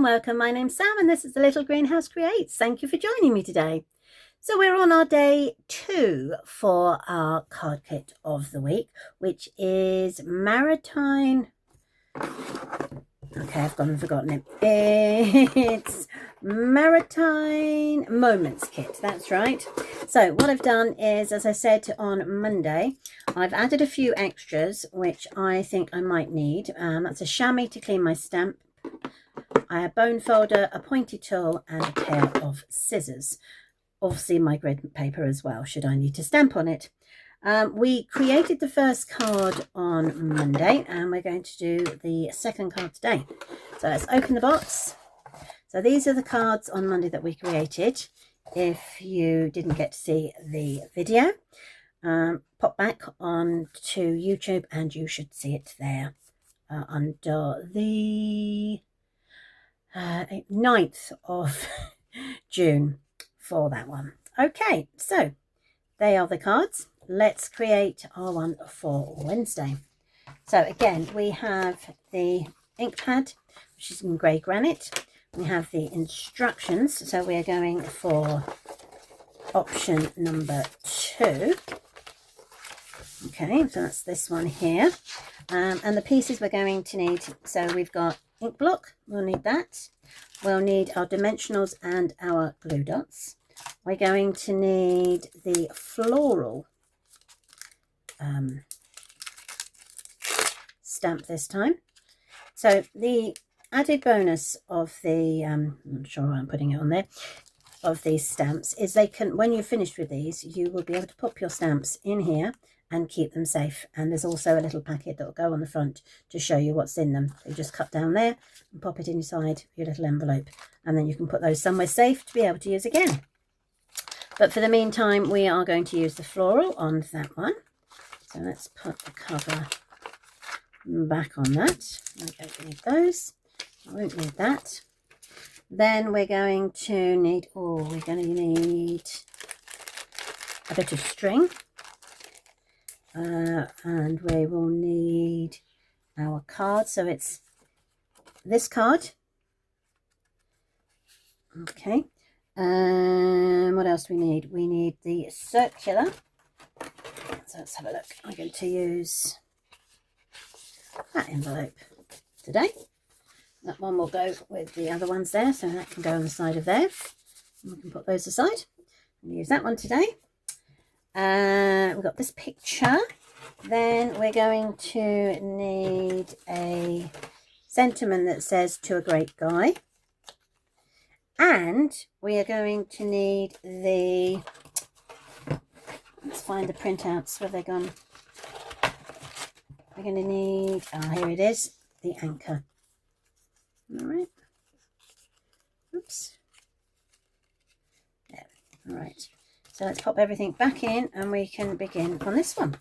Welcome, my name's Sam and this is the Little Greenhouse Creates. Thank you for joining me today. So we're on our day 2 for our card kit of the week, which is Maritime. Okay, I've gone and forgotten it. It's Maritime Moments kit, that's right. So what I've done is, as I said on Monday, I've added a few extras which I think I might need. That's a chamois to clean my stamp, a bone folder, a pointy tool and a pair of scissors. Obviously my grid paper as well, should I need to stamp on it. We created the first card on Monday and we're going to do the second card today. So let's open the box. So these are the cards on Monday that we created. If you didn't get to see the video, pop back on to YouTube and you should see it there under the 9th of June for that one. Okay, so they are the cards. Let's create our one for Wednesday. So again, we have the ink pad, which is in grey granite. We have the instructions, so we're going for option number 2. Okay, so that's this one here. And the pieces we're going to need, so we've got ink block, we'll need that. We'll need our dimensionals and our glue dots. We're going to need the floral stamp this time. So the added bonus of the, I'm not sure why I'm putting it on there, of these stamps is they can, when you're finished with these, you will be able to pop your stamps in here and keep them safe. And there's also a little packet that will go on the front to show you what's in them. So you just cut down there and pop it inside your little envelope, and then you can put those somewhere safe to be able to use again. But for the meantime, we are going to use the floral on that one. So let's put the cover back on that. I don't need those. I won't need that. Then we're going to need, we're going to need a bit of string. And we will need our card. So it's this card. Okay. What else do we need? We need the circular. So let's have a look. I'm going to use that envelope today. That one will go with the other ones there, so that can go on the side of there. And we can put those aside. We'll use that one today. We've got this picture. Then we're going to need a sentiment that says "to a great guy," and we are going to need the, let's find the printouts, where they've gone. We're going to need, here it is, the anchor. All right. Oops. Yeah. All right. So let's pop everything back in and we can begin on this one.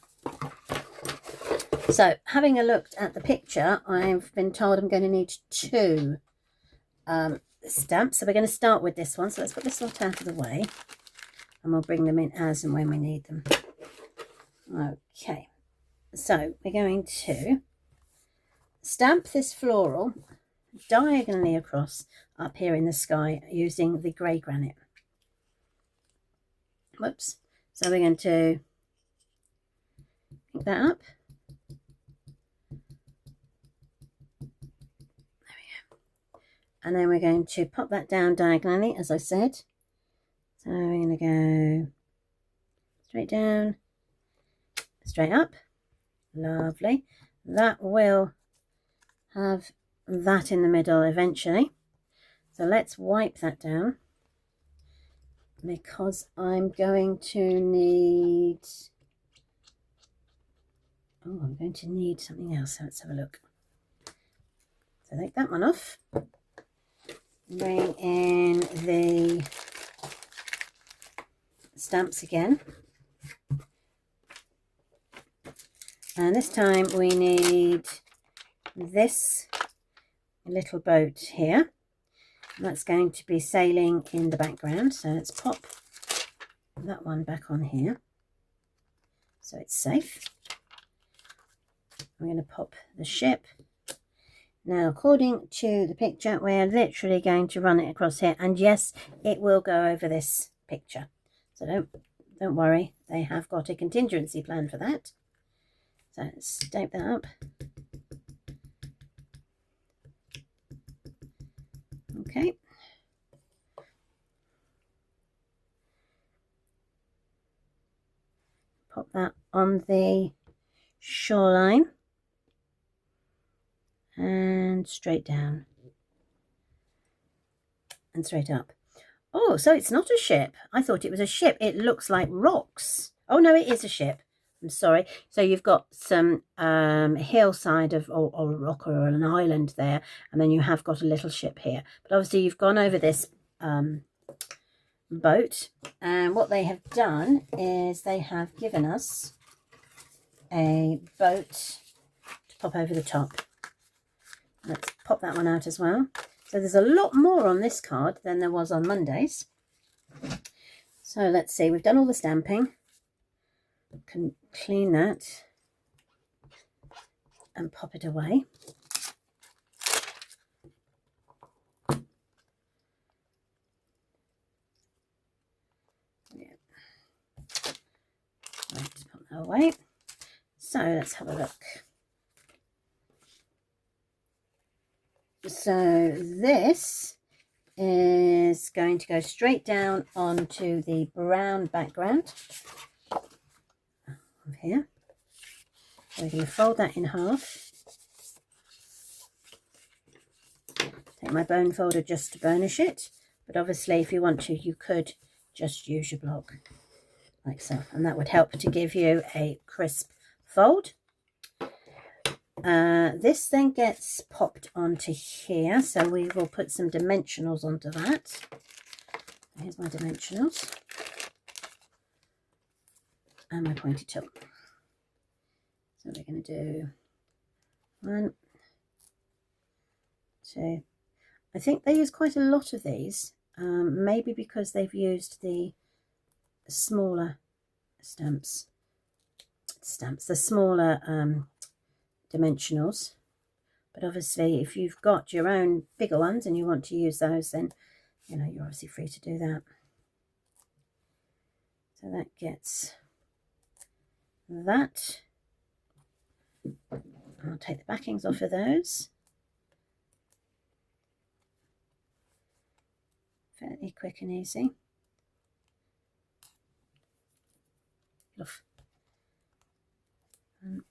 So having a looked at the picture, I've been told I'm going to need 2 stamps. So we're going to start with this one. So let's put this lot out of the way and we'll bring them in as and when we need them. Okay. So we're going to stamp this floral diagonally across up here in the sky using the grey granite. Whoops. So we're going to pick that up. There we go. And then we're going to pop that down diagonally, as I said. So we're going to go straight down, straight up. Lovely. That will have that in the middle eventually. So let's wipe that down, because I'm going to need, I'm going to need something else. So let's have a look. So take that one off. Bring in the stamps again. And this time we need this little boat here. And that's going to be sailing in the background. So let's pop that one back on here so it's safe. I'm going to pop the ship. Now, according to the picture, we're literally going to run it across here. And yes, it will go over this picture. So don't worry. They have got a contingency plan for that. So let's tape that up. Okay. Pop that on the shoreline. And straight down. And straight up. Oh, so it's not a ship. I thought it was a ship. It looks like rocks. Oh, no, it is a ship. I'm sorry. So you've got some hillside of or a rock or an island there. And then you have got a little ship here. But obviously you've gone over this boat. And what they have done is they have given us a boat to pop over the top. Let's pop that one out as well. So there's a lot more on this card than there was on Monday's. So let's see, we've done all the stamping. Can clean that and pop it away. Yeah. Right, put that away. So let's have a look. So this is going to go straight down onto the brown background of here. So we're going to fold that in half. Take my bone folder just to burnish it, but obviously if you want to, you could just use your block like so, and that would help to give you a crisp fold. This then gets popped onto here, so we will put some dimensionals onto that. Here's my dimensionals and my pointy tool. So we're going to do 1, 2. I think they use quite a lot of these, maybe because they've used the smaller the smaller dimensionals, but obviously if you've got your own bigger ones and you want to use those, then you know you're obviously free to do that. So that gets that. I'll take the backings off of those. Fairly quick and easy. Off. 1,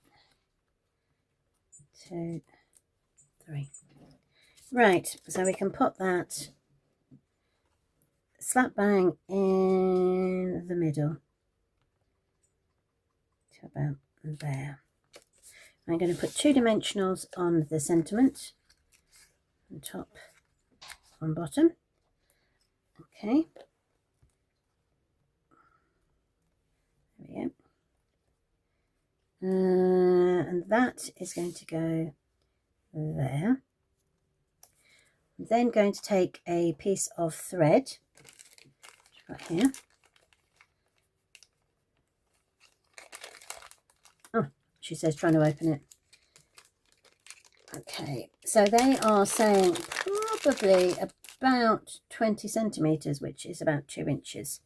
2, 3. Right, so we can pop that slap bang in the middle to about there. I'm going to put 2 dimensionals on the sentiment, on top, on bottom. Okay. There we go. And that is going to go there. I'm then going to take a piece of thread right here. Oh, she says trying to open it. Okay, so they are saying probably about 20 centimetres, which is about 2 inches.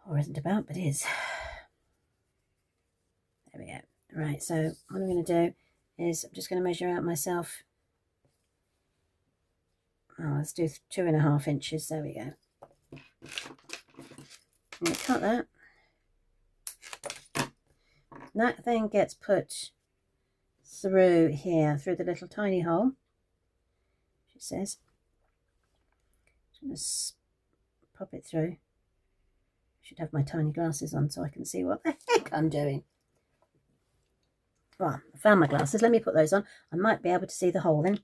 Or isn't about, but is. There we go. Right, so what I'm going to do is I'm just going to measure out myself. Oh, let's do 2.5 inches. There we go. I'm going to cut that. That then gets put through here, through the little tiny hole, she says. Just pop it through. Should have my tiny glasses on so I can see what the heck I'm doing. Well, I found my glasses. Let me put those on. I might be able to see the hole then.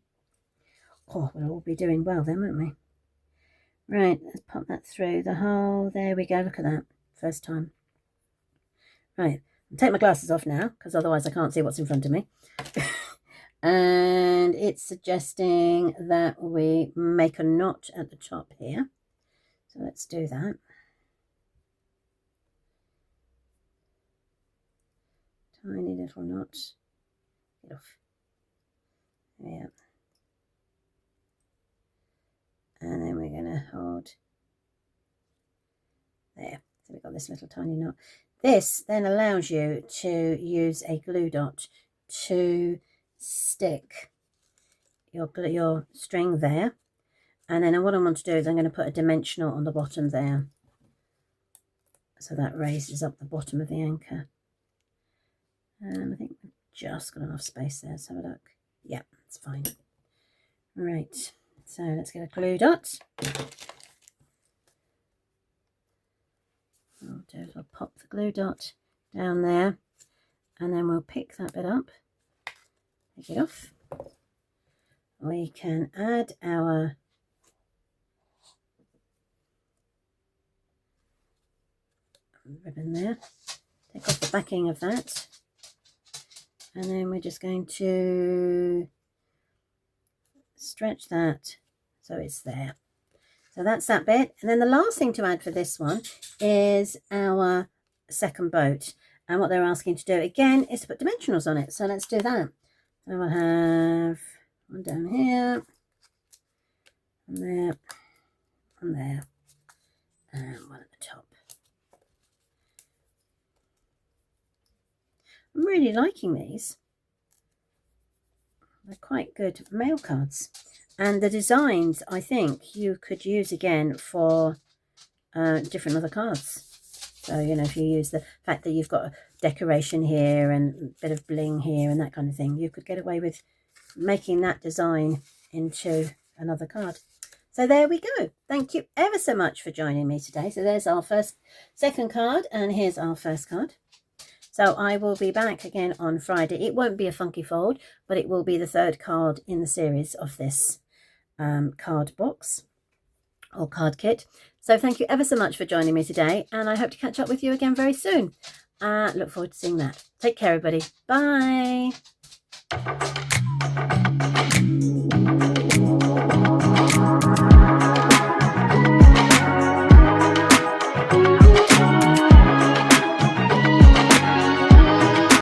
Oh, we'll all be doing well then, won't we? Right, let's pop that through the hole. There we go. Look at that. First time. Right, I'll take my glasses off now because otherwise I can't see what's in front of me. and it's suggesting that we make a knot at the top here. So let's do that. Tiny little knots. Get off. Yeah. And then we're going to hold there. So we've got this little tiny knot. This then allows you to use a glue dot to stick your string there. And then what I want to do is I'm going to put a dimensional on the bottom there. So that raises up the bottom of the anchor. And I think we've just got enough space there. Let's have a look. Yeah, it's fine. Right, so let's get a glue dot. What I'll do is I'll pop the glue dot down there, and then we'll pick that bit up, take it off. We can add our ribbon there, take off the backing of that, and then we're just going to stretch that so it's there. So that's that bit. And then the last thing to add for this one is our second boat. And what they're asking to do again is to put dimensionals on it. So let's do that. So we'll have one down here, and there, and there, and one at the top. I'm really liking these. They're quite good mail cards. And the designs, I think, you could use again for different other cards. So, you know, if you use the fact that you've got a decoration here and a bit of bling here and that kind of thing, you could get away with making that design into another card. So there we go. Thank you ever so much for joining me today. So there's our second card, and here's our first card. So I will be back again on Friday. It won't be a funky fold, but it will be the third card in the series of this card box or card kit. So thank you ever so much for joining me today, and I hope to catch up with you again very soon. Look forward to seeing that. Take care, everybody. Bye.